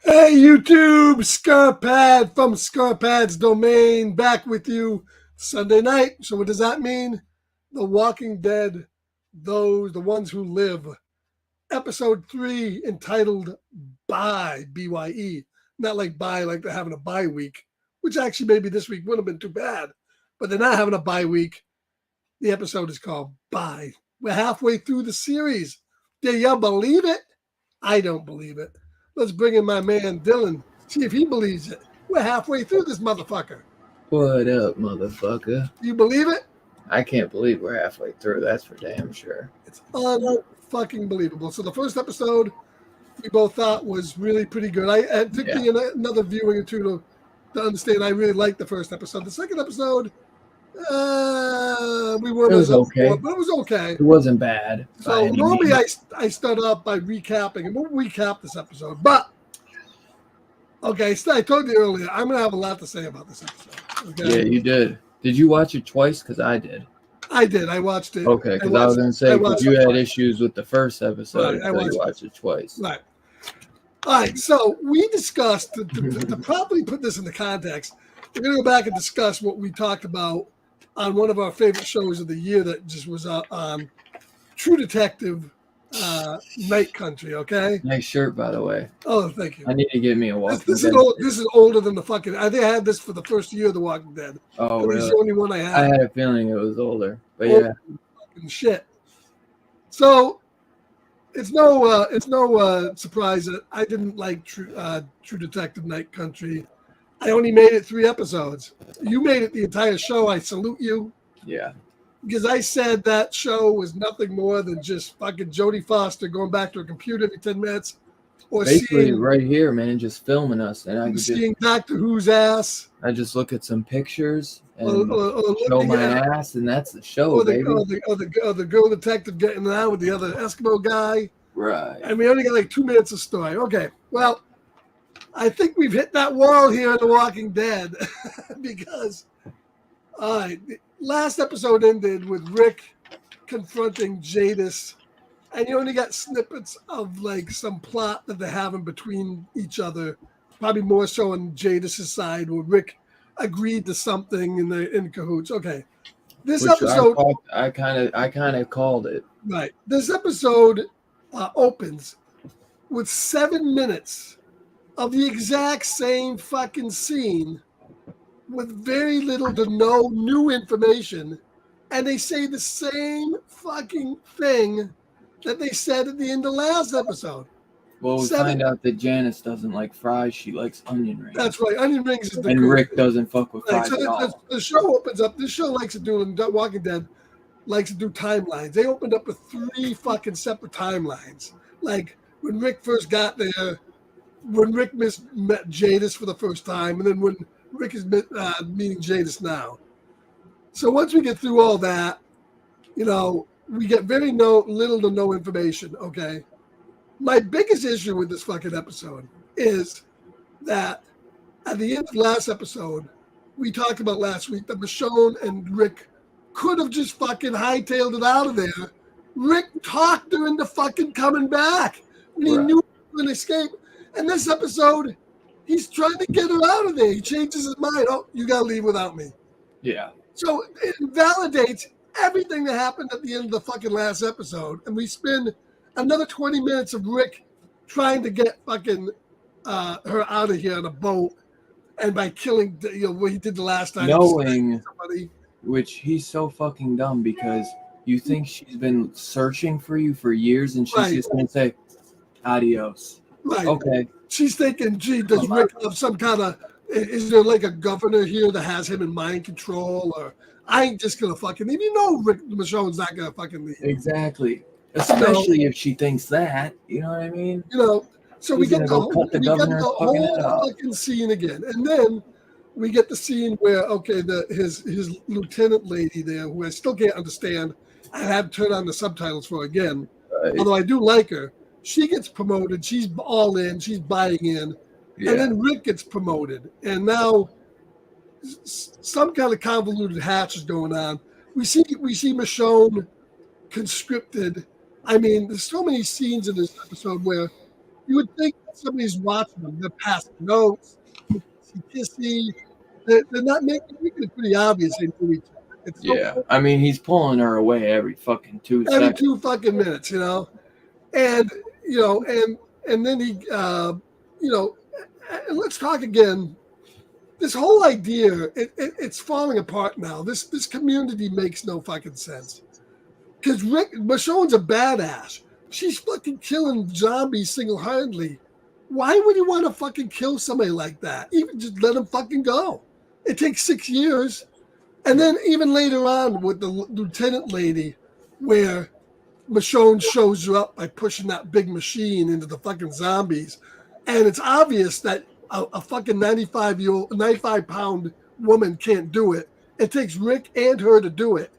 Hey YouTube, Scarpad from Scarpad's Domain, back with you Sunday night. So what does that mean? The Walking Dead, the ones who live. Episode 3 entitled Bye, B-Y-E. Not like bye, like they're having a bye week, which actually maybe this week wouldn't have been too bad. But they're not having a bye week. The episode is called Bye. We're halfway through the series. Do you believe it? I don't believe it. Let's bring in my man, Dylan. See if he believes it. We're halfway through this motherfucker. What up, motherfucker? You believe it? I can't believe we're halfway through. That's for damn sure. It's unfucking believable. So the first episode we both thought was really pretty good. It took me another viewing or two to understand I really liked the first episode. The second episode, we weren't as okay, but it was okay. It wasn't bad. So normally I start off by recapping, and we'll recap this episode. But okay, so I told you earlier, I'm gonna have a lot to say about this episode. Okay? Yeah, you did. Did you watch it twice? Because I did. I did. I watched it. Okay, because I was gonna say because you had issues with the first episode, right, so you watched it twice. Right. All right. So we discussed to probably put this into context. We're gonna go back and discuss what we talked about on one of our favorite shows of the year that just was on True Detective Night Country, okay? Nice shirt, by the way. Oh, thank you. I need to get me a Walking Dead. This is older than the fucking... I think I had this for the first year of The Walking Dead. Oh, really? It's the only one I had. I had a feeling it was older, but yeah. Fucking shit. So, it's no surprise that I didn't like True Detective Night Country. I only made it 3 episodes. You made it the entire show. I salute you. Yeah. Because I said that show was nothing more than just fucking Jodie Foster going back to her computer every 10 minutes. Or basically right here, man, just filming us. And I seeing Doctor Who's ass. I just look at some pictures and show my ass, and that's the show, or baby. The girl detective getting it out with the other Eskimo guy. Right. And we only got like 2 minutes of story. Okay, well, I think we've hit that wall here in The Walking Dead because the last episode ended with Rick confronting Jadis, and you only got snippets of like some plot that they're having between each other, probably more so on Jadis' side where Rick agreed to something and they're in cahoots. Okay, this episode I kind of called it. Right, this episode opens with 7 minutes of the exact same fucking scene with very little to no new information, and they say the same fucking thing that they said at the end of last episode. Well, we find out that Janice doesn't like fries; she likes onion rings. That's right, onion rings is the and Rick doesn't fuck with fries at all. The show opens up. This show likes to do in Walking Dead, likes to do timelines. They opened up with 3 fucking separate timelines. Like when Rick first got there, when Rick met Jadis for the first time, and then when Rick is meeting Jadis now. So once we get through all that, we get very little to no information, okay? My biggest issue with this fucking episode is that at the end of last episode, we talked about last week that Michonne and Rick could have just fucking hightailed it out of there. Rick talked her into fucking coming back when he knew he was going to escape. And this episode, he's trying to get her out of there. He changes his mind. Oh, you got to leave without me. Yeah. So it validates everything that happened at the end of the fucking last episode. And we spend another 20 minutes of Rick trying to get fucking her out of here on a boat and by killing, what he did the last time, knowing, somebody. which he's so fucking dumb because you think she's been searching for you for years and she's just gonna say adios. Right. Okay. She's thinking, gee, does Rick have some kind of, is there like a governor here that has him in mind control? Or I ain't just going to fucking leave. Rick Michonne's not going to fucking leave. Exactly. Especially if she thinks that. You know what I mean? So we get the whole fucking scene again. And then we get the scene where, okay, his lieutenant lady there, who I still can't understand, I have to turn on the subtitles for again, although I do like her. She gets promoted. She's all in. She's buying in. Yeah. And then Rick gets promoted. And now some kind of convoluted hatch is going on. We see Michonne conscripted. I mean, there's so many scenes in this episode where you would think that somebody's watching them. They're passing notes, kissy. They're not making it pretty obvious they do each other. It's I mean, he's pulling her away every fucking 2 seconds. Every 2 fucking minutes, And and then he, let's talk again. This whole idea, it's falling apart now. This community makes no fucking sense. Because Michonne's a badass. She's fucking killing zombies single-handedly. Why would you want to fucking kill somebody like that? Even just let him fucking go. It takes 6 years. And then even later on with the lieutenant lady, where Michonne shows you up by pushing that big machine into the fucking zombies. And it's obvious that a fucking 95-pound woman can't do it. It takes Rick and her to do it.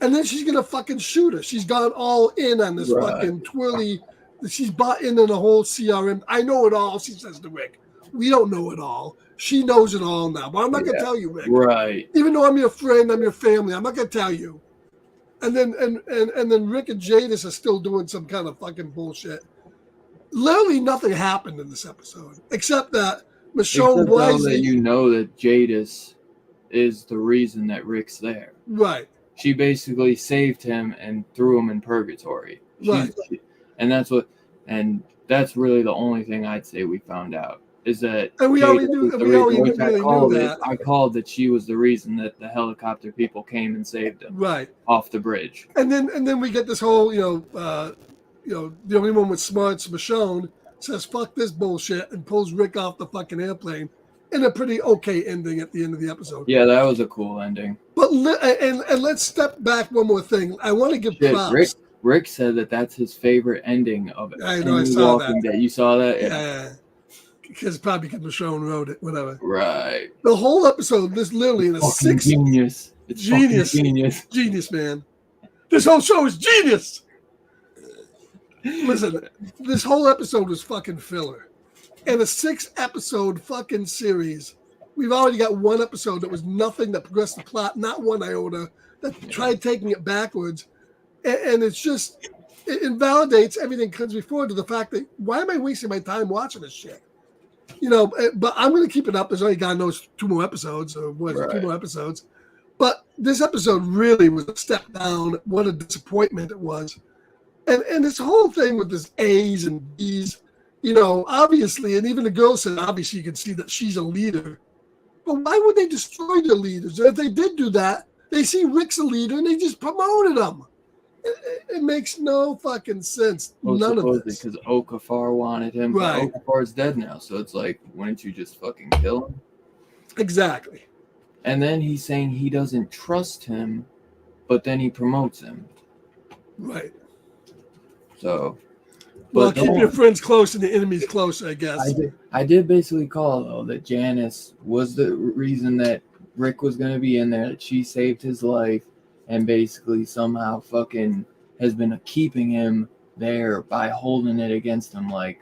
And then she's going to fucking shoot her. She's gone all in on this fucking twirly. She's bought into the whole CRM. I know it all, she says to Rick. We don't know it all. She knows it all now. But I'm not going to tell you, Rick. Right. Even though I'm your friend, I'm your family, I'm not going to tell you. And then Rick and Jadis are still doing some kind of fucking bullshit. Literally nothing happened in this episode except that Michonne wisely. That you know that Jadis is the reason that Rick's there. Right. She basically saved him and threw him in purgatory. Right. And that's really the only thing I'd say we found out. Is that we already knew that. I called that she was the reason that the helicopter people came and saved him. Right. Off the bridge. And then we get this whole, the only one with smarts, Michonne, says fuck this bullshit and pulls Rick off the fucking airplane. And a pretty okay ending at the end of the episode. Yeah, that was a cool ending. But and let's step back one more thing. I want to give props. Rick said that that's his favorite ending of it. I know, I saw that. You saw that? Yeah. Because Michonne wrote it, whatever. Right. The whole episode, this literally in a six. Genius. It's genius. Genius, man. This whole show is genius. Listen, this whole episode was fucking filler. In a 6-episode fucking series, we've already got one episode that was nothing that progressed the plot, not one iota, that tried taking it backwards. And it's just, it invalidates everything that comes before to the fact that, why am I wasting my time watching this shit? But I'm going to keep it up. There's only, God knows, 2 more episodes, or 2 more episodes. But this episode really was a step down. What a disappointment it was. And this whole thing with this A's and B's, obviously, and even the girl said, obviously, you can see that she's a leader. But why would they destroy their leaders? And if they did do that, they see Rick's a leader and they just promoted him. It makes no fucking sense. None of this. Because Okafor wanted him. Right. But Okafor's dead now. So it's like, wouldn't you just fucking kill him? Exactly. And then he's saying he doesn't trust him, but then he promotes him. Right. So. Well, keep your friends close and the enemies close, I guess. I did basically call, though, that Janice was the reason that Rick was going to be in there, that she saved his life, and basically somehow fucking has been keeping him there by holding it against him like,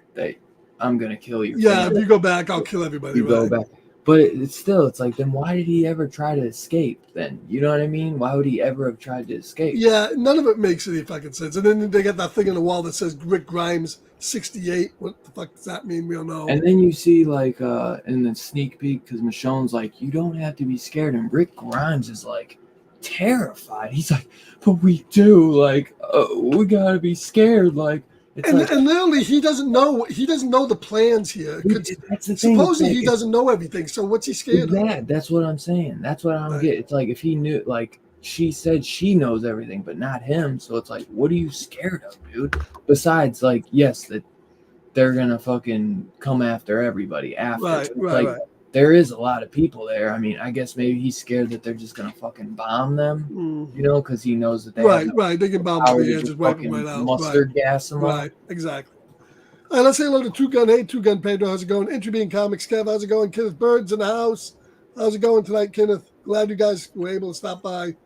I'm going to kill you. Yeah, if you go back, I'll kill everybody. You go back. But it's like, then why did he ever try to escape then? You know what I mean? Why would he ever have tried to escape? Yeah, none of it makes any fucking sense. And then they got that thing on the wall that says Rick Grimes 68. What the fuck does that mean? We don't know. And then you see, like, in the sneak peek, because Michonne's like, you don't have to be scared. And Rick Grimes is like, terrified. He's like, but we do. Like, we gotta be scared. Like, It's And, like, and literally, he doesn't know the plans here. that's the thing. Supposedly, Like, he doesn't know everything. So what's he scared of? that's what I'm saying. That's what I don't Right. get. It's like if he knew, like she said, she knows everything, but not him. So it's like, what are you scared of, dude? Besides, like, yes, that they're gonna fucking come after everybody after. Right, It's right, like right. there is a lot of people there. I mean, I guess maybe he's scared that they're just gonna fucking bomb them, Mhm. you know, because he knows that they have Right. They can bomb to power the to edge just and wipe them fucking right out. mustard gas them up. Right. Exactly. All right, let's say hello to Two Gun. Hey, Two Gun Pedro. How's it going? Entry Being Comics. Kev, how's it going? Kenneth Bird's in the house. How's it going tonight, Kenneth? Glad you guys were able to stop by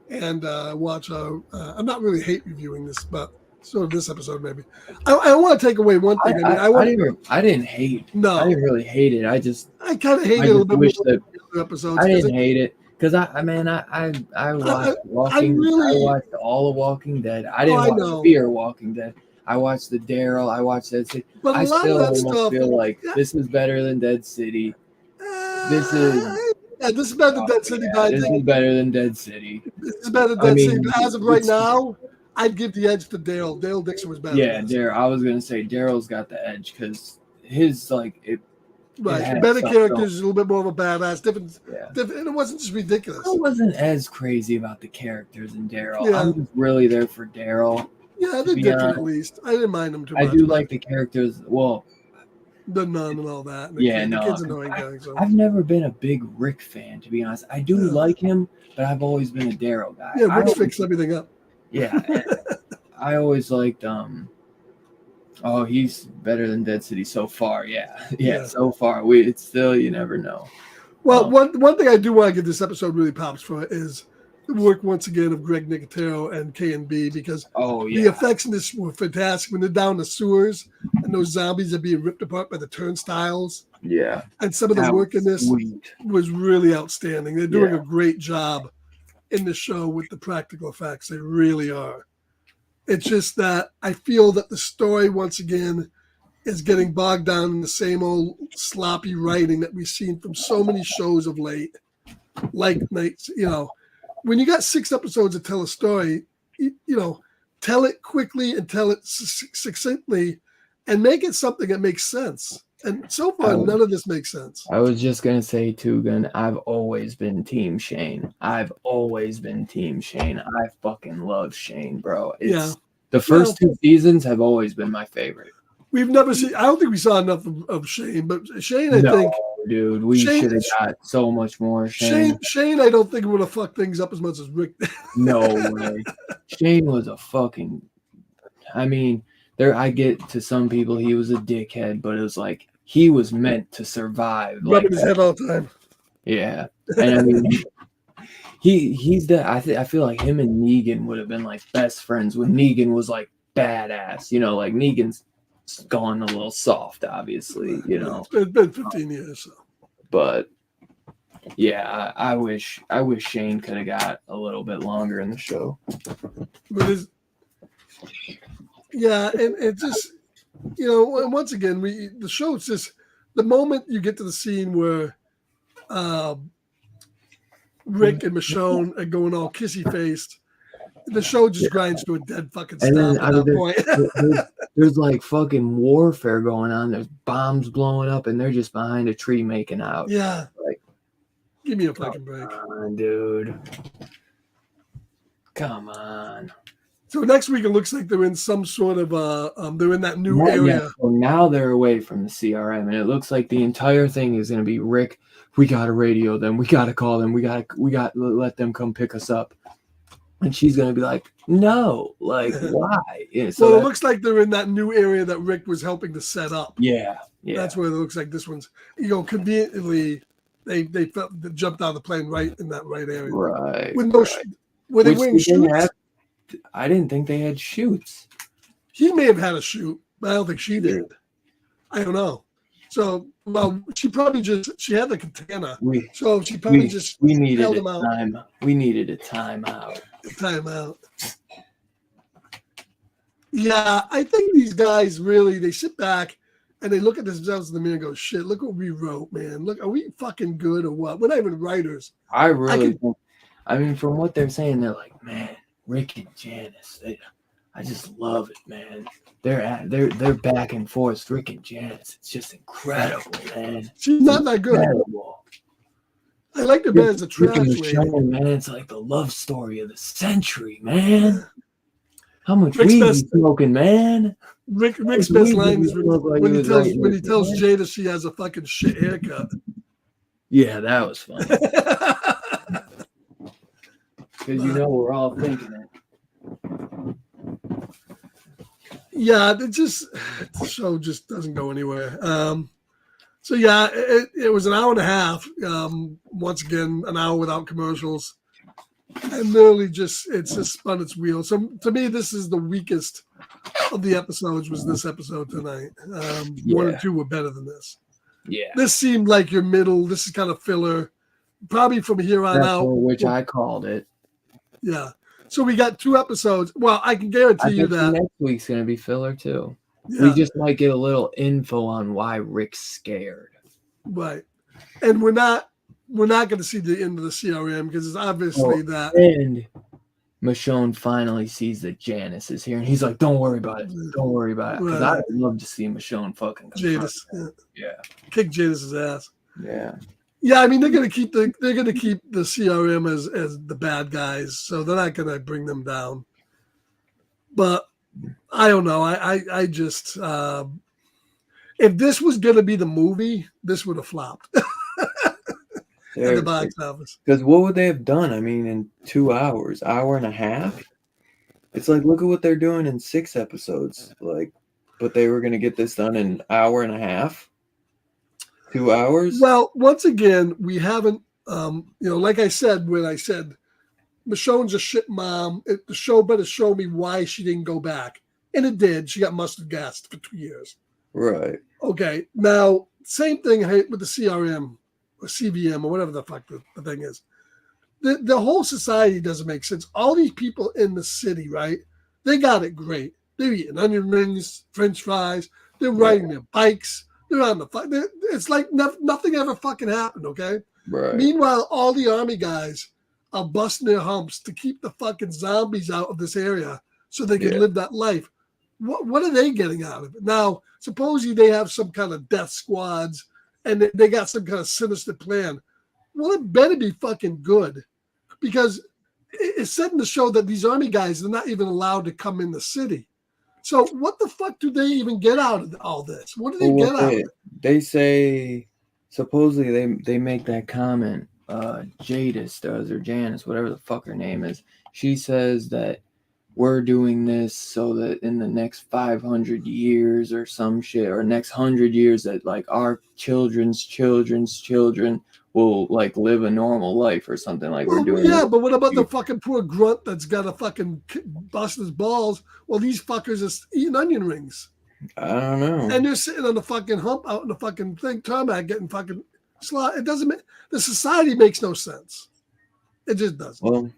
and watch our. I'm not really hate reviewing this, but sort of this episode maybe. I want to take away one thing. I didn't hate. No. I didn't really hate it. I kind of hate it a little bit more than the other episodes. I didn't hate it because I watched I watched all of Walking Dead. I didn't watch Fear Walking Dead. I watched the Daryl. I watched Dead City. But I still almost feel like this is better than Dead City. This is better than Dead City. This is better than Dead City. This is better than Dead City. But as of right now, I'd give the edge to Daryl. Daryl Dixon was better. Yeah, Daryl. I was gonna say Daryl's got the edge because his like it. Right, the better characters, a little bit more of a badass, different, and it wasn't just ridiculous. I wasn't as crazy about the characters in Daryl. I'm just really there for Daryl. Yeah, they're different at least. I didn't mind them too much. I do like the characters. Well, the nun and all that. And the kid's annoying guy. So. I've never been a big Rick fan, to be honest. I do like him, but I've always been a Daryl guy. Yeah, Rick fixed everything up. Yeah, I always liked Oh, he's better than Dead City so far. Yeah. So far, it's still, you never know. Well, one thing I do want to give this episode really pops for is the work once again of Greg Nicotero and K&B, because the effects in this were fantastic when they're down the sewers and those zombies are being ripped apart by the turnstiles. Yeah, and some of the work in this was really outstanding. They're doing a great job in the show with the practical effects. They really are. It's just that I feel that the story, once again, is getting bogged down in the same old sloppy writing that we've seen from so many shows of late. Like, when you got 6 episodes to tell a story, tell it quickly and tell it succinctly and make it something that makes sense. And so far, none of this makes sense. I was just going to say, Tugan, I've always been Team Shane. I fucking love Shane, bro. The first 2 seasons have always been my favorite. We've never seen, I don't think we saw enough of Shane, but Shane, I think. Dude, we should have got so much more Shane. Shane, I don't think would have fucked things up as much as Rick did. No way. Shane was a fucking, I mean, I get to some people he was a dickhead, but it was like he was meant to survive. Rubbing his head all the time. Yeah. And I mean, I feel like him and Negan would have been like best friends when Negan was like badass. Like Negan's gone a little soft, obviously, It's been 15 years. So. But yeah, I wish Shane could have got a little bit longer in the show. But and it just, and once again, the show, it's just the moment you get to the scene where Rick and Michonne are going all kissy-faced, the show just grinds to a dead fucking stop at that point. There's like fucking warfare going on. There's bombs blowing up, and they're just behind a tree making out. Yeah. Like, give me a fucking break. Come on, dude. Come on. So next week it looks like they're in some sort of they're in that new area. Yeah. So now they're away from the CRM, and it looks like the entire thing is going to be Rick. We got to radio them. We got to call them. We got to let them come pick us up. And she's going to be like, no, like, why? Yeah, so it looks like they're in that new area that Rick was helping to set up. Yeah. That's where it looks like this one's, conveniently, they jumped out of the plane right in that right area. Right. With no, were they wearing shoots? I didn't think they had shoots. He may have had a shoot, but I don't think she did. I don't know. So, she probably she had the katana. So she probably we needed held him out. We needed a timeout. Yeah, I think these guys really, they sit back and they look at themselves in the mirror and go, shit, look what we wrote, man. Look, are we fucking good or what? We're not even writers. I mean, from what they're saying, they're like, man, Rick and Janice, I just love it, man. They're back and forth, Rick and Janice. It's just incredible, man. She's not that good. Incredible. I like her better as a Rick and trash lady. Michonne, man, it's like the love story of the century, man. How much Rick's weed best- you smoking, man? Rick's best weed line did is he look like when he he was tells writing when he it, tells man? Jada she has a fucking shit haircut. Yeah, that was funny. Because you know we're all thinking it. Yeah, the show just doesn't go anywhere. So yeah, it was an hour and a half. Once again, an hour without commercials, and literally it's just spun its wheels. So to me, this is the weakest of the episodes. Was this episode tonight? 1 and 2 were better than this. Yeah, This seemed like your middle. This is kind of filler. Probably from here on out, which I called it. Yeah. So we got 2 episodes. Well, I can guarantee you that next week's gonna be filler too. Yeah. We just might get a little info on why Rick's scared. Right. And we're not going to see the end of the CRM because it's obviously that. And Michonne finally sees that Janice is here, and he's like, "Don't worry about it. Don't worry about it." Because I'd love to see Michonne fucking Jadis. Yeah. Kick Jadis's ass. Yeah. Yeah, I mean they're gonna keep the CRM as the bad guys, so they're not gonna bring them down. But I don't know. I just if this was gonna be the movie, this would have flopped at the box office. Because what would they have done? I mean, in 2 hours, hour and a half. It's like look at what they're doing in 6 episodes. Like, but they were gonna get this done in an hour and a half. 2 hours? Well, once again, we haven't, like I said, when I said Michonne's a shit mom, the show better show me why she didn't go back. And it did. She got mustard gassed for 2 years. Right. Okay. Now, same thing with the CRM or CVM or whatever the fuck the thing is. The whole society doesn't make sense. All these people in the city, right? They got it great. They're eating onion rings, French fries. They're riding their bikes. They're on the fight. It's like nothing ever fucking happened, okay? Right. Meanwhile, all the army guys are busting their humps to keep the fucking zombies out of this area so they can live that life. What are they getting out of it? Now, supposedly they have some kind of death squads and they got some kind of sinister plan. Well, it better be fucking good because it's said in the show that these army guys are not even allowed to come in the city. So what the fuck do they even get out of all this? What do they get out of it? They say supposedly they make that comment. Jadis does, or Janice, whatever the fuck her name is. She says that we're doing this so that in the next 500 years or some shit, or next 100 years, that like our children's children will like live a normal life or something. Like we're doing. Yeah, but what about the fucking poor grunt that's got to fucking bust his balls while these fuckers are eating onion rings? I don't know. And they're sitting on the fucking hump out in the fucking thing, tarmac, getting fucking slot. It doesn't make the society makes no sense. It just doesn't. Well,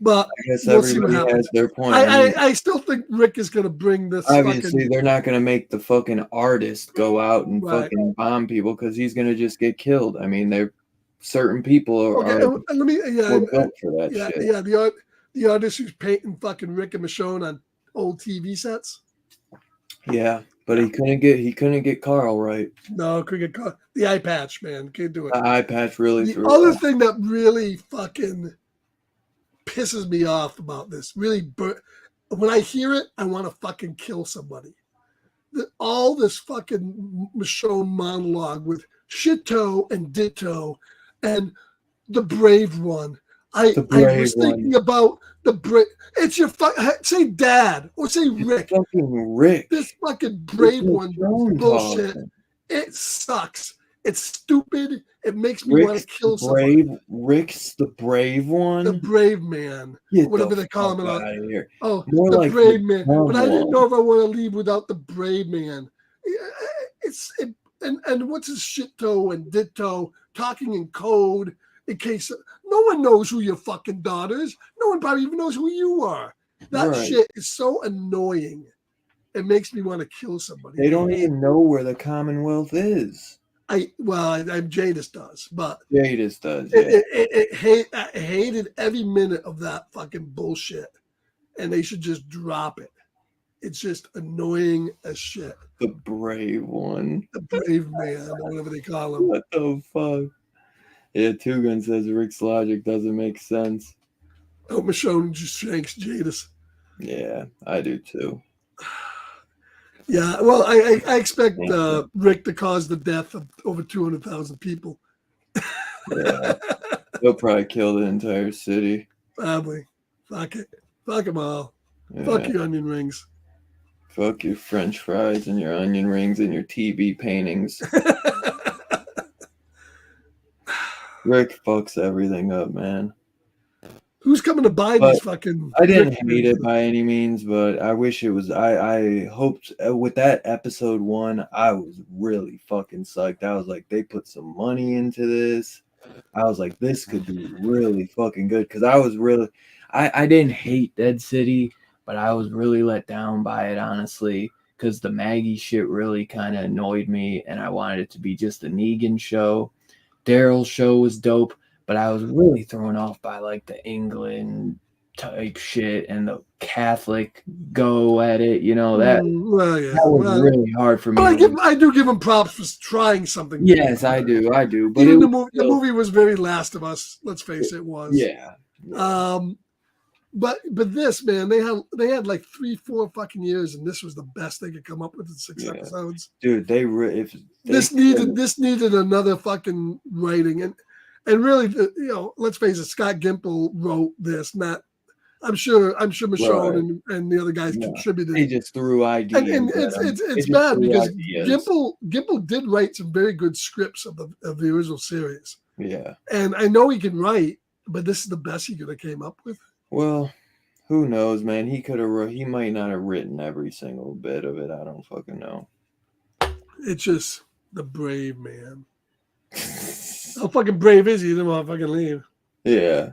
but I guess everybody has their point. I still think Rick is going to bring this. Obviously, they're not going to make the fucking artist go out and fucking bomb people because he's going to just get killed. I mean, they're certain people are built for that shit. Yeah, the artist who's painting fucking Rick and Michonne on old TV sets. Yeah, but he couldn't get Carl right. No, couldn't get Carl. The eye patch, man, can't do it. The eye patch really. The other thing that really fucking pisses me off about this, really, when I hear it, I want to fucking kill somebody. All this fucking Michonne monologue with shitto and ditto and the brave one. I was thinking about the brave. It's your say dad or say Rick. Fucking Rick. This fucking brave one bullshit. It sucks. It's stupid. It makes me want to kill somebody. Rick's the brave one. The brave man. Whatever they call him. Out of here. Oh, more the like brave man. But I didn't know if I want to leave without the brave man. And what's his shitto and ditto talking in code in case no one knows who your fucking daughter is. No one probably even knows who you are. That shit is so annoying. It makes me want to kill somebody. They don't even know where the Commonwealth is. Jadis does, but Jadis does. I hated every minute of that fucking bullshit. and they should just drop it. It's just annoying as shit. The brave one. The brave man, or whatever they call him. What the fuck? Yeah, Two Gun says Rick's logic doesn't make sense. Oh, Michonne just shanks Jadis. Yeah, I do too. Yeah, well, I expect Rick to cause the death of over 200,000 people. Yeah, he'll probably kill the entire city. Probably. Fuck it. Fuck them all. Yeah. Fuck your onion rings. Fuck your French fries and your onion rings and your TV paintings. Rick fucks everything up, man. Who's coming to buy these fucking... I didn't hate it by any means, but I wish it was... I hoped... With that episode 1, I was really fucking psyched. I was like, they put some money into this. I was like, this could be really fucking good. Because I was really... I didn't hate Dead City, but I was really let down by it, honestly. Because the Maggie shit really kind of annoyed me. And I wanted it to be just a Negan show. Daryl's show was dope. But I was really thrown off by like the England type shit and the Catholic go at it. You know, that was really hard for me. But I do give him props for trying something. Yes, I do. But even the movie was very Last of Us. Let's face it, was. Yeah. But this, man, they had like 3-4 fucking years, and this was the best they could come up with in 6 episodes. Dude, this needed another fucking writing. And really, let's face it, Scott Gimple wrote this. I'm sure Michonne and the other guys contributed. They just threw ideas. And it's bad because Gimple did write some very good scripts of the original series. Yeah. And I know he can write, but this is the best he could have came up with. Well, who knows, man? He might not have written every single bit of it. I don't fucking know. It's just the brave man. How fucking brave is he? He didn't want to fucking leave. Yeah.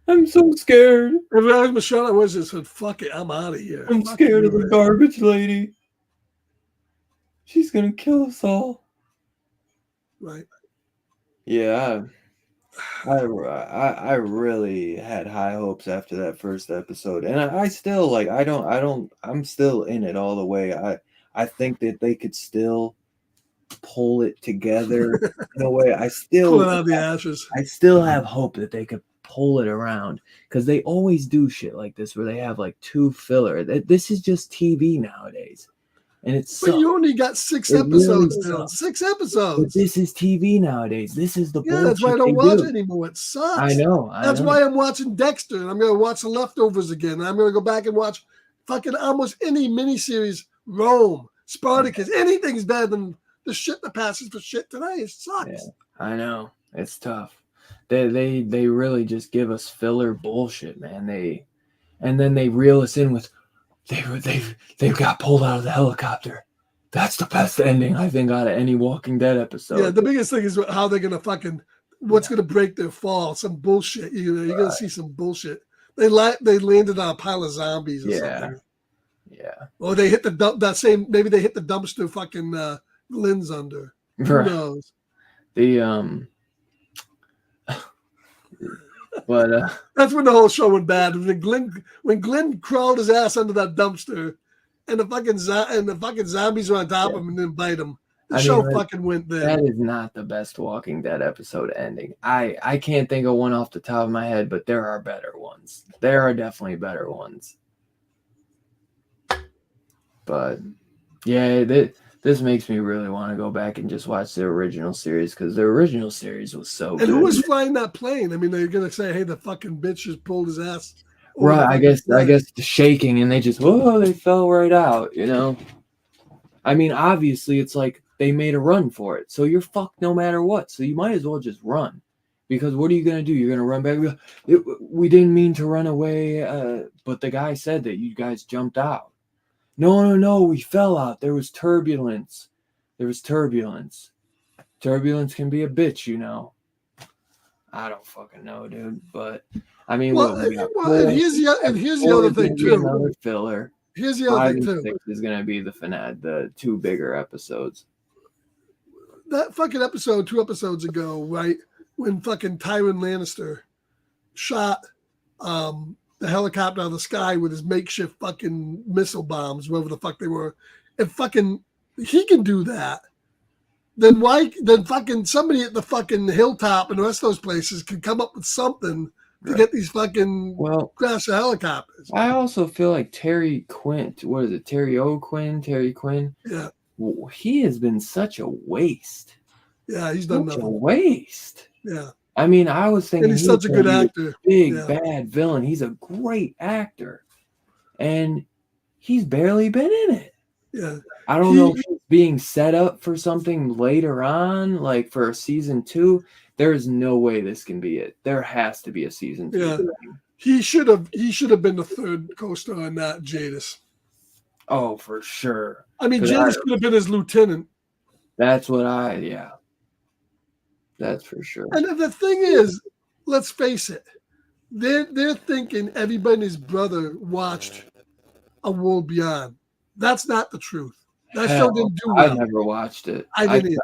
I'm so scared. If I was Michelle, I was just said, fuck it, I'm out of here. I'm scared of the garbage lady. She's going to kill us all. Right. Yeah. I really had high hopes after that first episode. And I still, I'm still in it all the way. I think that they could still pull it together in a way. Pull it out of the ashes. I still have hope that they could pull it around, because they always do shit like this where they have like 2 filler. This is just TV nowadays, and it's. But you only got 6 episodes now. 6 episodes. But this is TV nowadays. This is the bullshit. That's why I don't watch it anymore. It sucks. I know. That's why I'm watching Dexter, and I'm going to watch The Leftovers again. And I'm going to go back and watch fucking almost any miniseries. Rome, Spartacus, anything's better than the shit that passes for shit today. It sucks. Yeah, I know. It's tough. They really just give us filler bullshit, man. And then they reel us in with they got pulled out of the helicopter. That's the best ending, I think, out of any Walking Dead episode. Yeah, the biggest thing is how they're gonna what's gonna break their fall. Some bullshit. You're gonna see some bullshit. They landed on a pile of zombies or something. Yeah. Or they hit maybe they hit the dumpster fucking Glenn's under. Who knows? But that's when the whole show went bad. When Glenn crawled his ass under that dumpster, and the fucking zombies were on top of him and didn't bite him. The show fucking went there. That is not the best Walking Dead episode ending. I can't think of one off the top of my head, but there are better ones. There are definitely better ones. But yeah, this makes me really want to go back and just watch the original series, because the original series was so good. And who was flying that plane? I mean, they're gonna say, "Hey, the fucking bitch just pulled his ass." Right. I guess the shaking, and they fell right out. You know. I mean, obviously, it's like they made a run for it, so you're fucked no matter what. So you might as well just run, because what are you gonna do? You're gonna run back. We didn't mean to run away, but the guy said that you guys jumped out. No, we fell out. There was turbulence. Turbulence can be a bitch, you know. I don't fucking know, dude. But I mean, here's the other thing too. Another filler. Here's the other thing too. 6 is gonna be the 2 bigger episodes. That fucking episode 2 episodes ago, right? When fucking Tywin Lannister shot the helicopter out of the sky with his makeshift fucking missile bombs, whatever the fuck they were, and fucking he can do that. Then fucking somebody at the fucking hilltop and the rest of those places can come up with something to get these fucking crash the helicopters. I also feel like Terry Quinn, what is it? Terry Quinn? Yeah. He has been such a waste. Yeah, he's done such nothing. a waste. Yeah. I mean, I was thinking and he's such a good actor. Big bad villain. He's a great actor. And he's barely been in it. Yeah. I don't know if he's being set up for something later on, like for a season 2. There's no way this can be it. There has to be a season 2. Yeah. He should have been the third co-star in that, Jadis. Oh, for sure. I mean, Jadis could have been his lieutenant. That's what that's for sure. And the thing is, let's face it, they're thinking everybody and his brother watched A World Beyond. That's not the truth. That show didn't do well. I never watched it. I didn't either.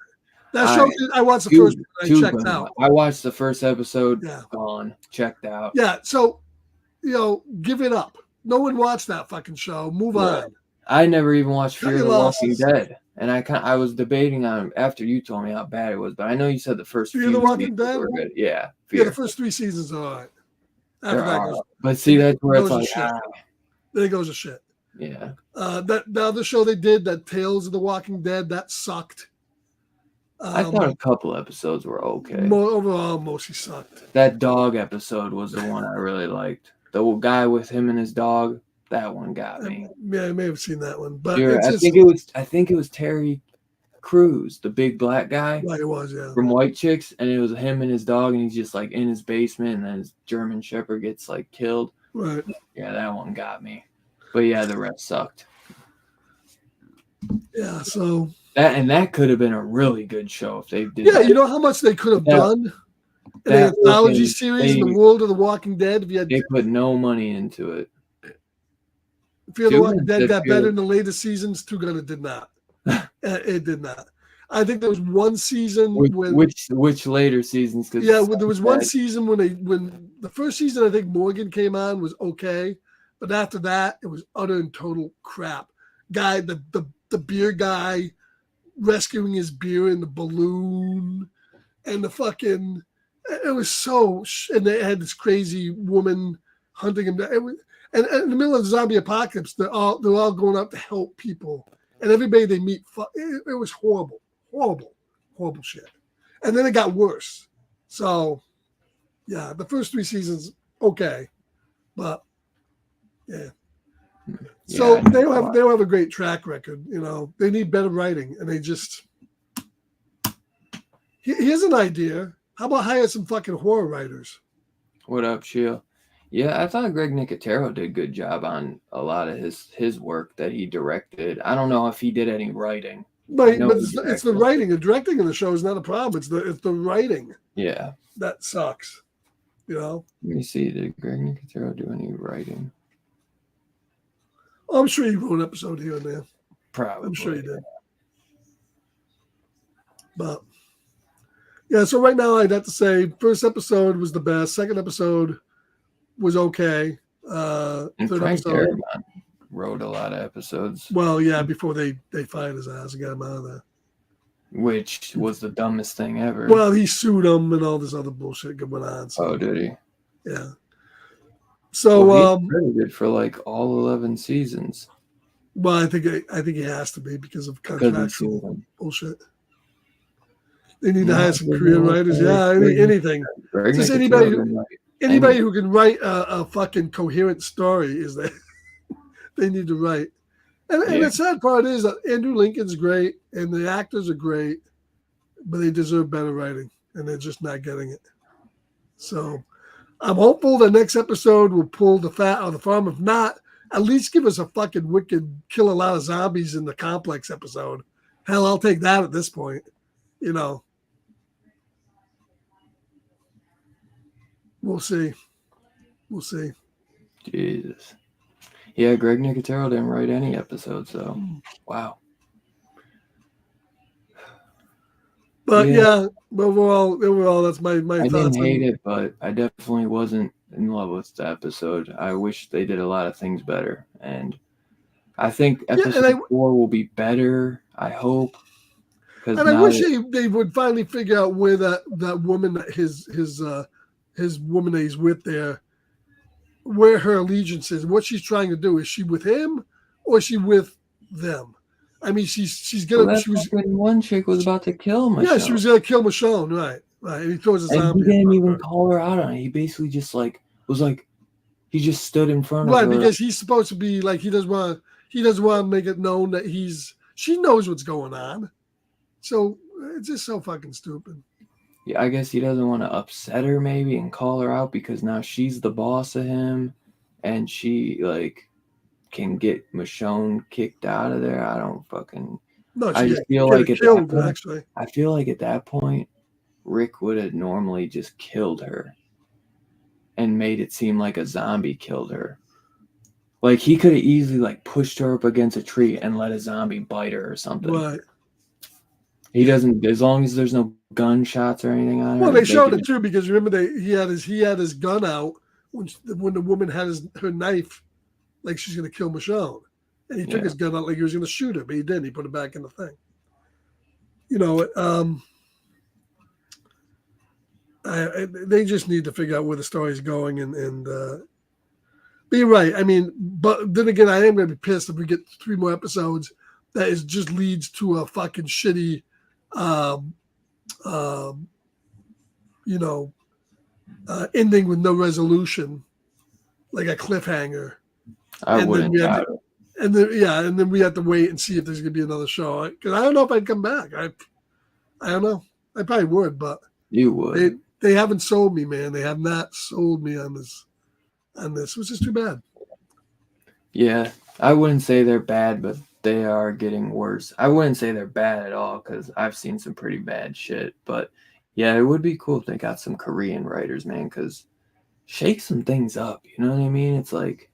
That show, I watched the first one and I checked out. I watched the first episode, gone, checked out. Yeah, so, give it up. No one watched that fucking show. Move on. I never even watched Fear the Walking Dead. And I was debating on after you told me how bad it was, but I know you said the first Fear the Walking Dead were good. Yeah. Yeah, the first 3 seasons are all right. After that goes, but see, that's where it's like, then it goes to shit. Yeah. The other show they did, that Tales of the Walking Dead, that sucked. I thought a couple episodes were okay. Overall, mostly sucked. That dog episode was the one I really liked. The guy with him and his dog, that one got me. Yeah, I may have seen that one, but I think it was Terry Crews, the big black guy. Right, it was, yeah. From White Chicks, and it was him and his dog, and he's just like in his basement, and then his German Shepherd gets like killed. Right. Yeah, that one got me. But yeah, the rest sucked. Yeah, so that could have been a really good show if they did. Yeah, you know how much they could have done in an anthology series in the world of The Walking Dead if you had. They put no money into it. Fear the Walking Dead got better in the later seasons. Too Good, it did not. It did not. I think there was one season which later seasons? Yeah, there was one season when the first season I think Morgan came on was okay, but after that it was utter and total crap. Guy, the beer guy rescuing his beer in the balloon, and the fucking it was so and they had this crazy woman hunting him. It was, and in the middle of the zombie apocalypse, they're all going out to help people, and everybody they meet, it was horrible shit. And then it got worse. So, yeah, the first 3 seasons okay, but yeah. So they don't have a great track record. They need better writing, and they just. Here's an idea. How about hire some fucking horror writers? What up, Sheil? Yeah, I thought Greg Nicotero did a good job on a lot of his work that he directed. I don't know if he did any writing. But it's the writing. The directing of the show is not a problem. It's the writing. Yeah. That sucks. Let me see. Did Greg Nicotero do any writing? I'm sure he wrote an episode here and there. Probably. I'm sure he did. But yeah, so right now I'd have to say first episode was the best. Second episode was okay. And third Frank episode Darabont wrote a lot of episodes. Well, yeah, before they fired his ass and got him out of there. Which was the dumbest thing ever. Well, he sued him and all this other bullshit going on. So. Oh, did he? Yeah. So he's credited for like all 11 seasons. Well, I think he has to be because of contractual bullshit. They need to hire some Korean writers. Yeah, anything. Just anybody who can write a fucking coherent story is that they need to write. And the sad part is that Andrew Lincoln's great and the actors are great, but they deserve better writing, and they're just not getting it. So I'm hopeful the next episode will pull the fat out of the farm. If not, at least give us a fucking wicked kill a lot of zombies in the complex episode. Hell, I'll take that at this point. We'll see. Jesus. Yeah, Greg Nicotero didn't write any episodes, so wow. But yeah overall, that's my thoughts. I didn't hate it, but I definitely wasn't in love with the episode. I wish they did a lot of things better, and I think episode 4 will be better. I hope, because and I now wish they would finally figure out where that woman, his woman that he's with there, where her allegiance is, what she's trying to do. Is she with him or is she with them? I mean, she's gonna. that She was. fucking one chick was about to kill Michonne. Yeah, she was gonna kill Michonne. Right. And he throws a and zombie. he didn't even call her out on it. He basically just was like, he just stood in front of her. Right, because he's supposed to be like he doesn't want to make it known that she knows what's going on. So it's just so fucking stupid. Yeah, I guess he doesn't want to upset her maybe and call her out because now she's the boss of him and she can get Michonne kicked out of there. I don't fucking No, I just feel like at that point, actually. I feel like at that point Rick would have normally just killed her and made it seem like a zombie killed her. Like he could have easily pushed her up against a tree and let a zombie bite her or something. Right. He doesn't, as long as there's no gunshots or anything on her. Well, they showed it too because remember he had his gun out when the woman had her knife, like she's gonna kill Michonne, and he took his gun out like he was gonna shoot her, but he didn't. He put it back in the thing. They just need to figure out where the story's going and be right. I mean, but then again, I am gonna be pissed if we get 3 more episodes that just leads to a fucking shitty. Ending with no resolution, like a cliffhanger. I wouldn't doubt it. And then we have to wait and see if there's gonna be another show. Because I don't know if I'd come back. I don't know. I probably would, but you would. They haven't sold me, man. They have not sold me on this, which is too bad. Yeah, I wouldn't say they're bad, but they are getting worse. I wouldn't say they're bad at all because I've seen some pretty bad shit. But yeah, it would be cool if they got some Korean writers, man, because shake some things up. You know what I mean? It's like.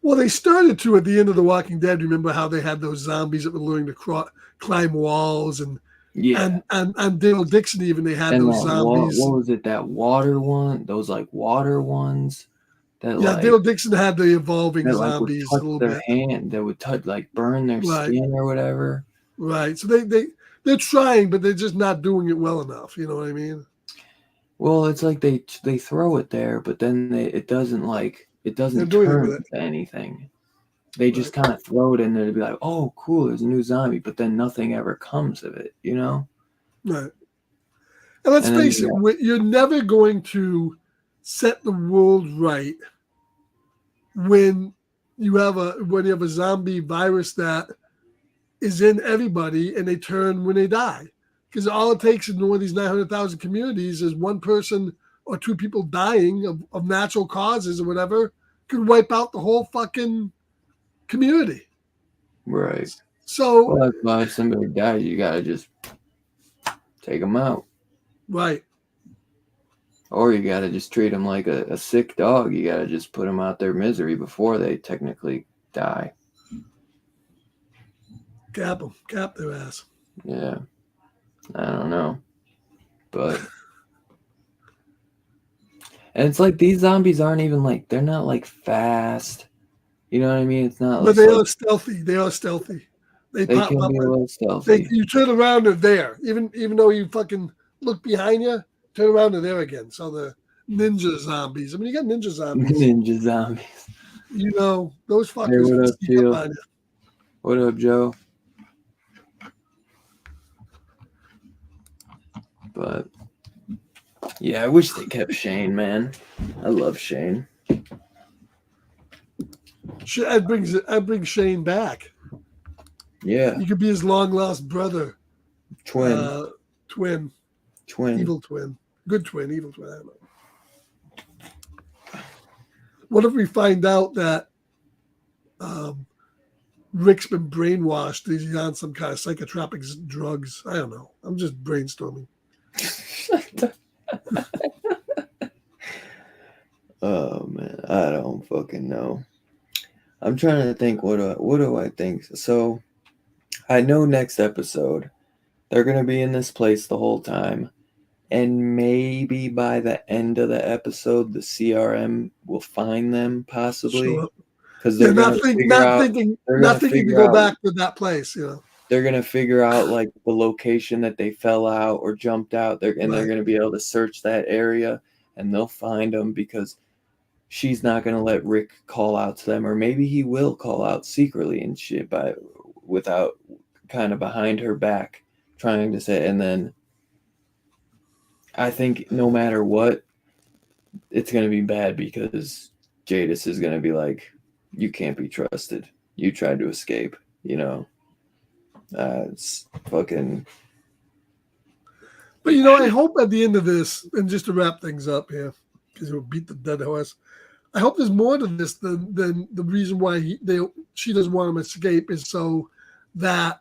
Well, they started to at the end of The Walking Dead. Remember how they had those zombies that were learning to climb walls and and Dale Dixon even they had those zombies. What was it? That water one? Those water ones. Dale Dixon had the evolving zombies would touch a little their bit. Hand that would touch burn their skin or whatever. Right. So they're trying, but they're just not doing it well enough. You know what I mean? Well, it's like they throw it there, but then it doesn't turn into anything. They just kind of throw it in there to be like, oh, cool, there's a new zombie, but then nothing ever comes of it, you know? Right. And let's face it, you're never going to set the world right when you have a zombie virus that is in everybody and they turn when they die. Because all it takes in one of these 900,000 communities is one person or 2 people dying of natural causes or whatever could wipe out the whole fucking community. Right. So that's why if somebody dies, you gotta just take them out. Right. Or you gotta just treat them like a sick dog. You gotta just put them out their misery before they technically die. Cap them. Cap their ass. Yeah. I don't know. But and it's like these zombies aren't even they're not fast. You know what I mean? It's not. But they are stealthy. They are stealthy. They pop can up. Be a little stealthy. You turn around, they're there. Even though you fucking look behind you, turn around, they're there again. So the ninja zombies. I mean, you got ninja zombies. Ninja zombies. You know those fuckers. Hey, what up, Jill? What up, Joe? But yeah, I wish they kept Shane, man. I love Shane. That brings Shane back. Yeah. You could be his long lost brother. Twin. Evil twin. Good twin, evil twin. I don't know. What if we find out that Rick's been brainwashed? He's on some kind of psychotropic drugs. I don't know. I'm just brainstorming. Oh man, I don't fucking know. I'm trying to think. What do I think? So, I know next episode they're gonna be in this place the whole time, And maybe by the end of the episode, the CRM will find them possibly, Sure. because Yeah, they're gonna figure out. They're gonna not thinking to figure go out. back to that place. You know. They're gonna figure out like the location that they fell out or jumped out. They're Right. gonna be able to search that area, and they'll find them because she's not gonna let Rick call out to them, or maybe he will call out secretly and shit without kind of behind her back trying to say. And then I think no matter what, it's gonna be bad because Jadis is gonna be like, you can't be trusted. You tried to escape, you know. It's fucking. But you know, I hope at the end of this, and just to wrap things up here, because we'll beat the dead horse. I hope there's more to this than the reason why she doesn't want him to escape is so that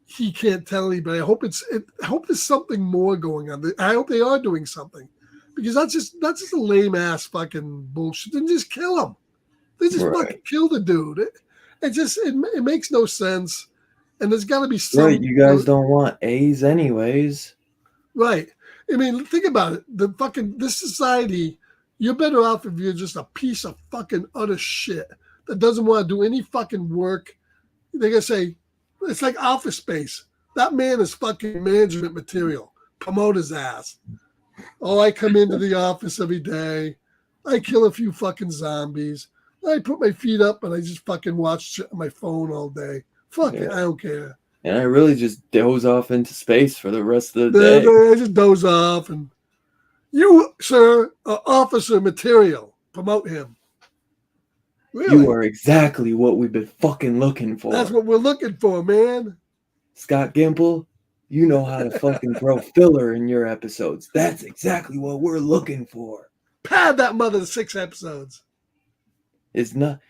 he can't tell anybody. I hope there's something more going on. I hope they are doing something, because that's just a lame ass fucking bullshit. Then just kill him. They just fucking kill the dude. It makes no sense. And there's got to be some. Right, you guys don't want A's anyways. Right. I mean, think about it. This society, you're better off if you're just a piece of fucking utter shit that doesn't want to do any fucking work. They're gonna say it's like Office Space. That man is fucking management material. Promote his ass. Oh, I come into the office every day. I kill a few fucking zombies. I put my feet up and I just fucking watch shit on my phone all day. Fuck it, I don't care. And I really just doze off into space for the rest of the day. I just doze off. And you, sir, are officer material. Promote him. Really? You are exactly what we've been fucking looking for. That's what we're looking for, man. Scott Gimple, you know how to fucking throw filler in your episodes. That's exactly what we're looking for. Pad that mother to 6 episodes. It's not.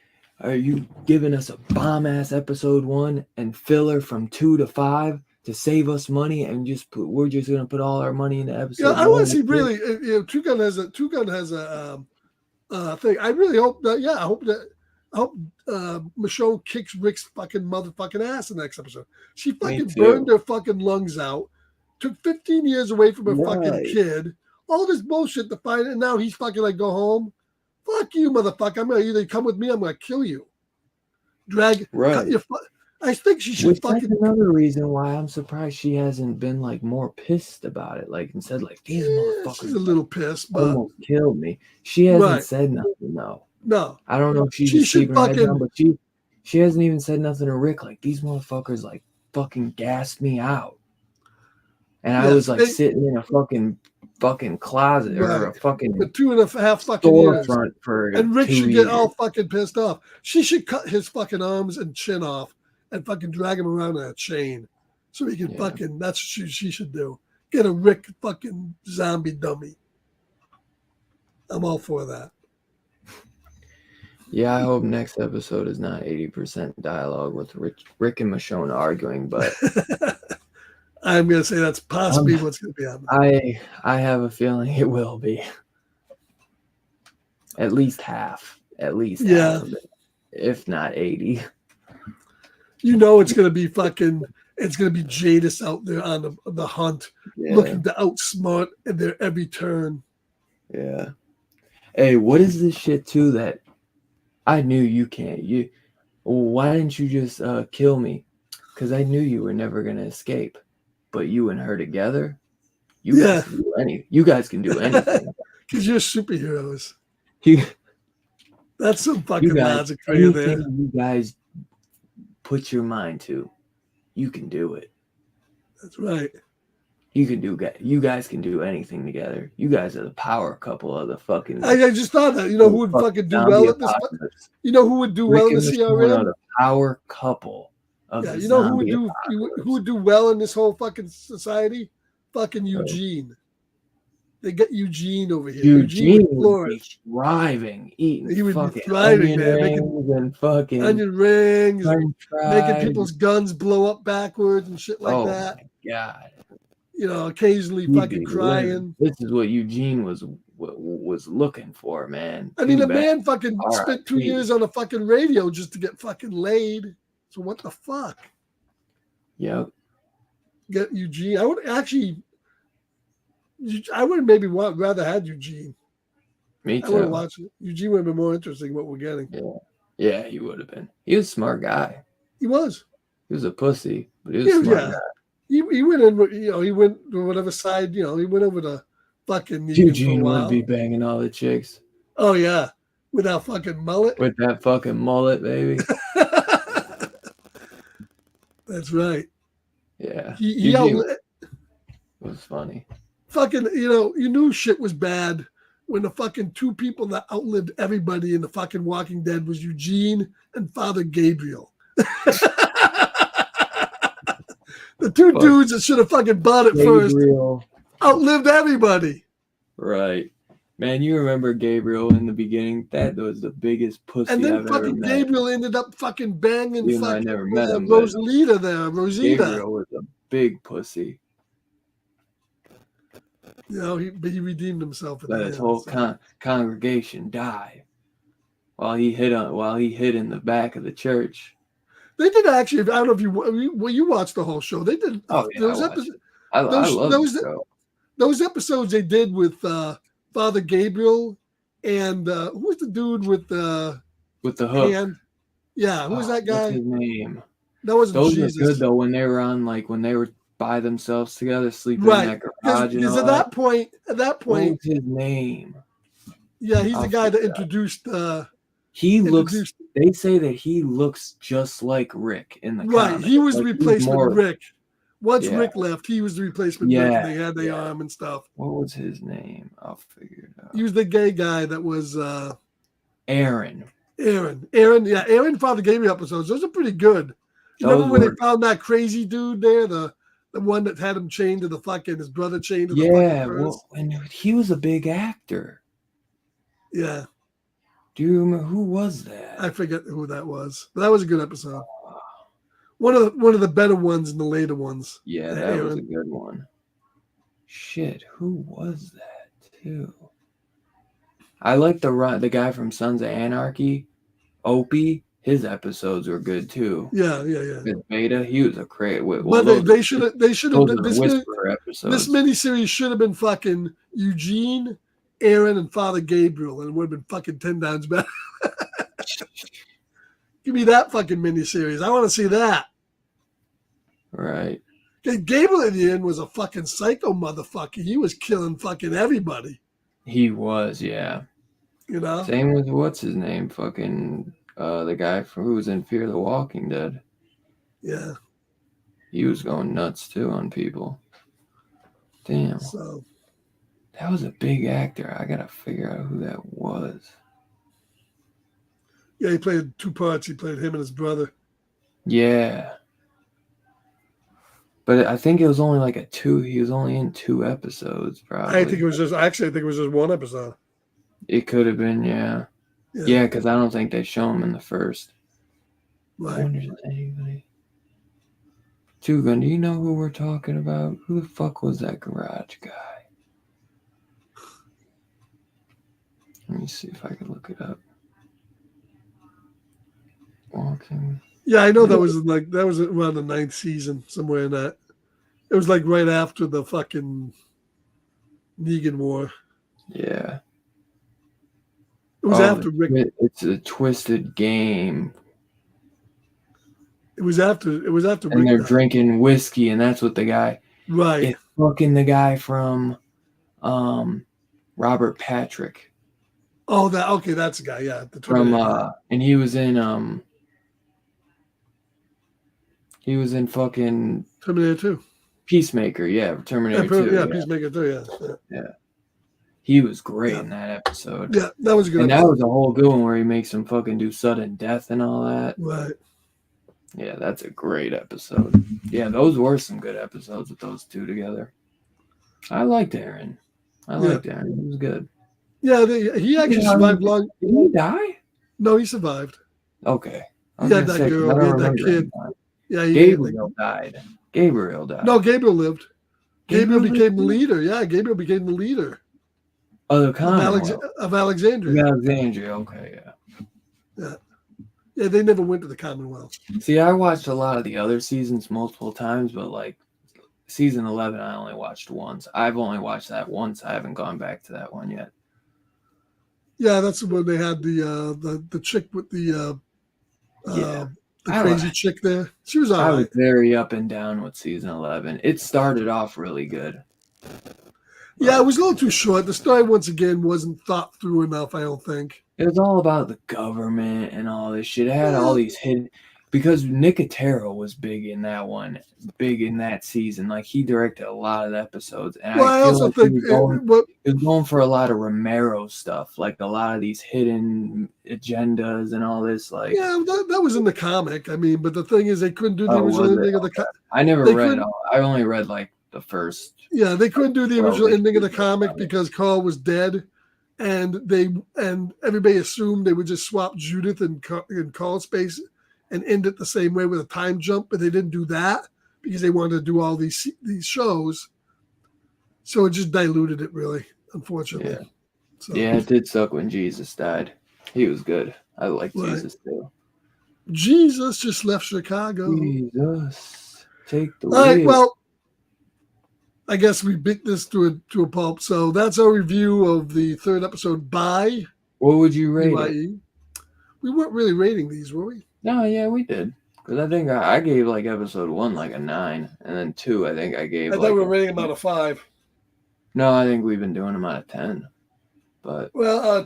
Are you giving us a bomb-ass episode 1 and filler from 2 to 5 to save us money and we're just gonna put all our money into episode? Yeah, I want to see really. Two Gun has a thing. I really hope that. Yeah, I hope Michonne kicks Rick's fucking motherfucking ass in the next episode. She fucking burned her fucking lungs out, took 15 years away from her fucking kid, all this bullshit to find it. And now he's fucking like, go home. Fuck you, motherfucker. I'm going to either come with me, I'm going to kill you. I think she should fucking. That's another reason why I'm surprised she hasn't been like more pissed about it. Like, instead, like, these motherfuckers. She's a little pissed, but. Almost killed me. She hasn't said nothing, though. No. I don't know if she's just keeping her head down, but she hasn't even said nothing to Rick. Like, these motherfuckers, like, fucking gassed me out. And I was, like, sitting in a fucking closet or a fucking for 2.5 fucking years. For and Rick should get all fucking pissed off. She should cut his fucking arms and chin off and fucking drag him around on a chain so he can fucking. That's what she should do. Get a Rick fucking zombie dummy. I'm all for that. Yeah, I hope next episode is not 80% dialogue with Rick and Michonne arguing, but I'm gonna say that's possibly what's gonna be on there. I have a feeling it will be. At least half. Half of it, if not 80. You know it's gonna be fucking. It's gonna be Jadis out there on the hunt, looking to outsmart at their every turn. Yeah. Hey, what is this shit too that I knew you can't? Why didn't you just kill me? Because I knew you were never gonna escape. But you and her together, you guys can do anything. Because you're superheroes. That's some fucking logic for you there. You guys put your mind to, you can do it. That's right. You guys can do anything together. You guys are the power couple of the fucking. I just thought that. You know who would fucking do well at this? You know who would do well in the CRM? The power couple. You know who would do well in this whole fucking society? Fucking Eugene. They get Eugene over here. Eugene would be thriving, eating. He would be thriving, man. Making fucking onion rings, making people's guns blow up backwards and shit like that. Oh my god! You know, occasionally fucking crying. This is what Eugene was looking for, man. I mean, the man fucking spent 2 years on a fucking radio just to get fucking laid. So what the fuck? Yep. Get Eugene. I would actually. I would have maybe rather had Eugene. Me I would have too. watched it. Eugene would have been more interesting. What we're getting. Yeah, he would have been. He was a smart guy. He was. He was a pussy, but he was a smart guy. He went in. He went to whatever side. He went over to fucking Negan Eugene for a while. would be banging all the chicks. Oh yeah, with that fucking mullet. With that fucking mullet, baby. That's right. Yeah. He it was funny. Fucking, you knew shit was bad when the fucking two people that outlived everybody in the fucking Walking Dead was Eugene and Father Gabriel. The two dudes that should have fucking bought it Gabriel. first outlived everybody. Right. Man, you remember Gabriel in the beginning? That was the biggest pussy and then I've ever fucking met. Gabriel ended up fucking banging Even fucking I never met him, Rosita there. Rosita. Gabriel was a big pussy. He redeemed himself. But his whole congregation died while he hid in the back of the church. They did actually. I don't know if you watched the whole show. They did. Oh yeah, I love those episodes they did with Father Gabriel and who was the dude with the hook? Hand? Yeah, who was that guy? What's his name? That wasn't those Jesus. Were good though when they were on when they were by themselves together sleeping in that garage. Because at that point, what was his name? Yeah, he's the guy that introduced. They say that he looks just like Rick in the comic. He was the replacement Rick. Once Rick left, he was the replacement Rick, and they had the arm and stuff. What was his name? I'll figure it out. He was the gay guy that was Aaron. Yeah, Aaron Father Gabriel episodes. Those are pretty good. Remember when they found that crazy dude there, the one that had him chained to the fucking his brother chained to the fucking well, and he was a big actor. Yeah. Do you remember who was that? I forget who that was, but that was a good episode. One of the better ones in the later ones. Yeah, that was a good one. Shit, who was that too? I like the guy from Sons of Anarchy, Opie. His episodes were good too. Yeah. With Beta, he was a great. But they should have. This episodes. Miniseries should have been fucking Eugene, Aaron, and Father Gabriel, and it would have been fucking 10 times better. Give me that fucking miniseries. I want to see that. Right. Gabriel in the end was a fucking psycho motherfucker. He was killing fucking everybody. He was, yeah. Same with what's his name, fucking the guy who was in Fear the Walking Dead. Yeah. He was going nuts too on people. Damn. So that was a big actor. I gotta figure out who that was. Yeah, he played 2 parts. He played him and his brother. Yeah. But I think it was only he was only in 2 episodes, probably. I think it was just 1 episode. It could have been, yeah. Yeah, because I don't think they show him in the first. Right. I wonder if anybody. Tugun, do you know who we're talking about? Who the fuck was that garage guy? Let me see if I can look it up. Walking. Yeah, I know that was around the 9th season, somewhere in that. It was right after the fucking Negan War. Yeah. It was after Rick. It's a twisted game. It was after And Rick. they're drinking whiskey, and that's what the guy. Right. It's fucking the guy from Robert Patrick. Oh, that's the guy, yeah. And he was in fucking Terminator 2. Peacemaker, yeah, Terminator 2. Yeah, Peacemaker 2, yeah. He was great in that episode. Yeah, that was a good episode. And that was a whole good one where he makes him fucking do sudden death and all that. Right. Yeah, that's a great episode. Yeah, those were some good episodes with those two together. I liked Aaron. He was good. Yeah, he actually survived long. Did he die? No, he survived. Okay. He had that girl, he had that kid. Yeah, Gabriel died. No, Gabriel lived. Gabriel became the leader. Yeah, Gabriel became the leader. Oh, the Commonwealth. Of Alexandria. Okay, yeah. Yeah, they never went to the Commonwealth. See, I watched a lot of the other seasons multiple times, but season 11 I only watched once. I've only watched that once. I haven't gone back to that one yet. Yeah, that's when they had the chick with the crazy chick there. She was all right. I was very up and down with season 11. It started off really good. Yeah, it was a little too short. The story, once again, wasn't thought through enough, I don't think. It was all about the government and all this shit. It had all these hidden... Because Nicotero was big in that one, big in that season. Like, he directed a lot of the episodes. And I also think he was going for a lot of Romero stuff. Like, a lot of these hidden agendas and all this. Like, yeah, that was in the comic. I mean, but the thing is, they couldn't do the original ending of the comic. I never read all. I only read, like, the first. Yeah, they couldn't do the original ending of the comic because Carl was dead. And everybody assumed they would just swap Judith in Carl's space and end it the same way with a time jump, but they didn't do that because they wanted to do all these shows. So it just diluted it, really, unfortunately. Yeah, yeah, it did suck when Jesus died. He was good. I like Jesus too. Jesus just left Chicago. Jesus, take the wheel. All right, well, I guess we beat this to a pulp. So that's our review of the third episode by. What would you rate it? We weren't really rating these, were we? No, yeah, we did. Because I think I gave like episode 1 like a 9, and then 2 I think I gave. I thought we were rating them out of 5. No, I think we've been doing them out of 10. But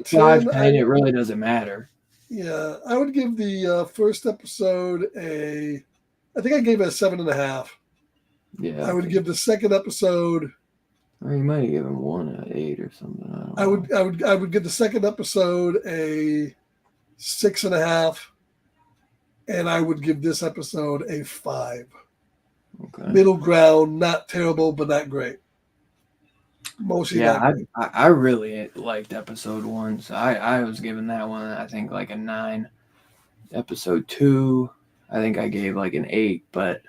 10, 5, 10, it really doesn't matter. Yeah, I would give the first episode I think I gave it a 7.5. Yeah, I would give the second episode. Or you might have given 1 an 8 or something. I would give the second episode a 6.5, and I would give this episode a 5. Okay. Middle ground, not terrible, but not great. Mostly. Yeah, I really liked episode 1, so I was giving that one I think like a 9. Episode 2, I think I gave like an 8, but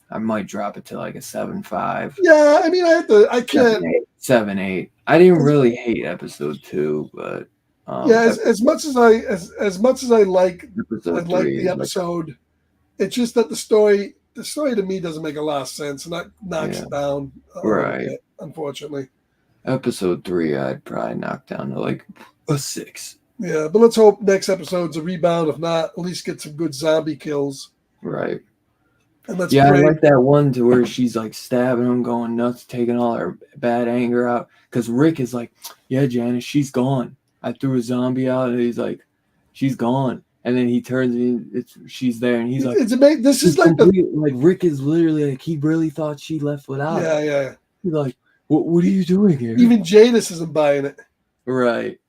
I might drop it to like a 7.5. Yeah, I mean I can't 7.8. I didn't really hate episode 2, but as much as I like the episode, it's just that the story to me doesn't make a lot of sense, and that knocks it down right. Bit, unfortunately. Episode 3 I'd probably knock down to like a 6. Yeah, but let's hope next episode's a rebound. If not, at least get some good zombie kills. Right. And let's pray. I like that one to where she's like stabbing him, going nuts, taking all her bad anger out. Because Rick is like, yeah, Janice, she's gone. I threw a zombie out, and he's like, she's gone. And then he turns and she's there, and he's like, it's amazing. This is like like Rick is literally like, he really thought she left without him. Yeah. He's like, what are you doing here? Even Janice isn't buying it. Right.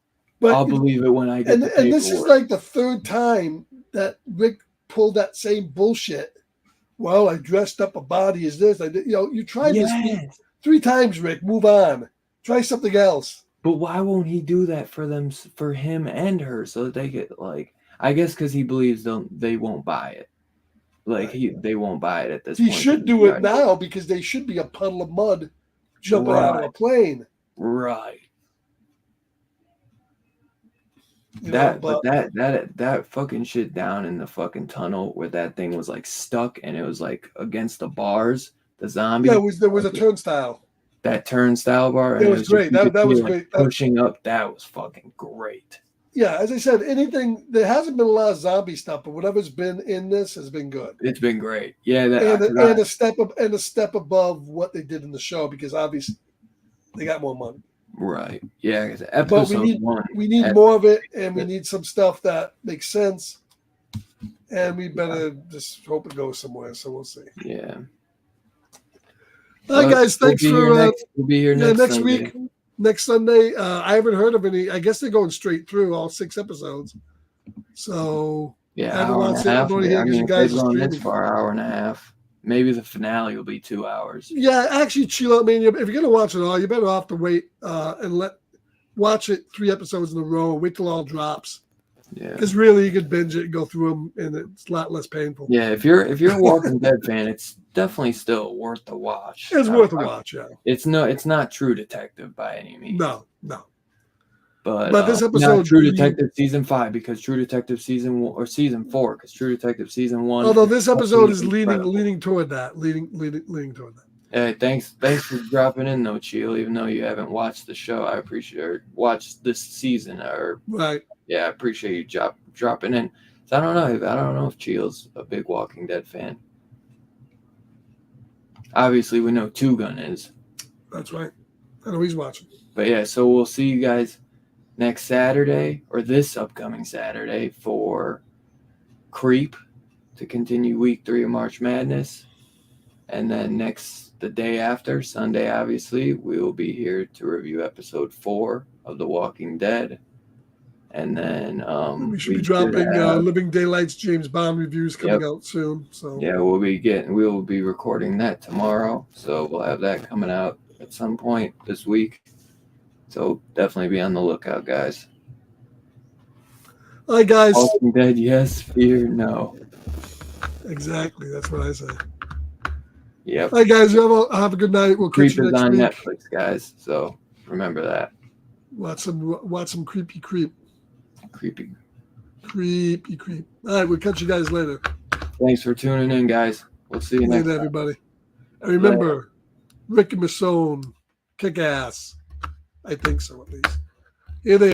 But I'll believe it when I get the paperwork. And this is like the third time that Rick pulled that same bullshit. Well, I dressed up a body as this. I did, you tried this 3 times, Rick. Move on. Try something else. But why won't he do that for him and her, so that they get like? I guess because he believes they won't buy it. Like they won't buy it at this point. He should do it now because they should be a puddle of mud jumping out of a plane. Right. That fucking shit down in the fucking tunnel where that thing was like stuck and it was like against the bars, the zombie. Yeah, there was a turnstile. That turnstile bar. It was great. That was great. Pushing up, that was fucking great. Yeah, as I said, there hasn't been a lot of zombie stuff, but whatever's been in this has been good. It's been great. Yeah, and a step above what they did in the show because obviously they got more money. Right. Yeah. Episode 1. We need more of it, and we need some stuff that makes sense. And we better just hope it goes somewhere. So we'll see. Yeah. All right, guys. Thanks for. We'll be here next week. Next Sunday. I haven't heard of any. I guess they're going straight through all 6 episodes. So yeah, hour and a half. It's for an hour and a half. Maybe the finale will be 2 hours. Yeah, actually, chill. I mean, if you're gonna watch it all, you're better off to wait and watch it 3 episodes in a row. Wait till all drops. Yeah, because really, you could binge it and go through them, and it's a lot less painful. Yeah, if you're a Walking Dead fan, it's definitely still worth the watch. It's worth a watch. Yeah, it's not True Detective by any means. No. But this episode, True Detective season 5 because True Detective season 4 because True Detective season 1. Although this episode is leaning toward that, leaning toward that. Hey, thanks for dropping in though, Cheel. Even though you haven't watched the show, I appreciate or watched this season. Or Right. yeah, I appreciate you dropping in. So I don't know if Cheel's a big Walking Dead fan. Obviously, we know Two Gun is. That's right. I know he's watching. But yeah, so we'll see you guys next Saturday or this upcoming Saturday for Creep to continue week 3 of March Madness. And then the day after, Sunday, obviously, we will be here to review episode 4 of The Walking Dead. And then We should be dropping Living Daylights James Bond reviews coming out soon. So yeah, we'll be recording that tomorrow. So we'll have that coming out at some point this week. So definitely be on the lookout, guys. Hi guys. Walking Dead, yes. Fear, no. Exactly. That's what I say. Yep. Hi guys. Have a good night. We'll catch Creep you is next on week. Netflix, guys. So remember that. Watch some creepy creep. Creepy. Creepy creep. All right. We'll catch you guys later. Thanks for tuning in, guys. We'll see you next time. Everybody. And remember, Rick and Michonne, kick ass. I think so, at least. Here they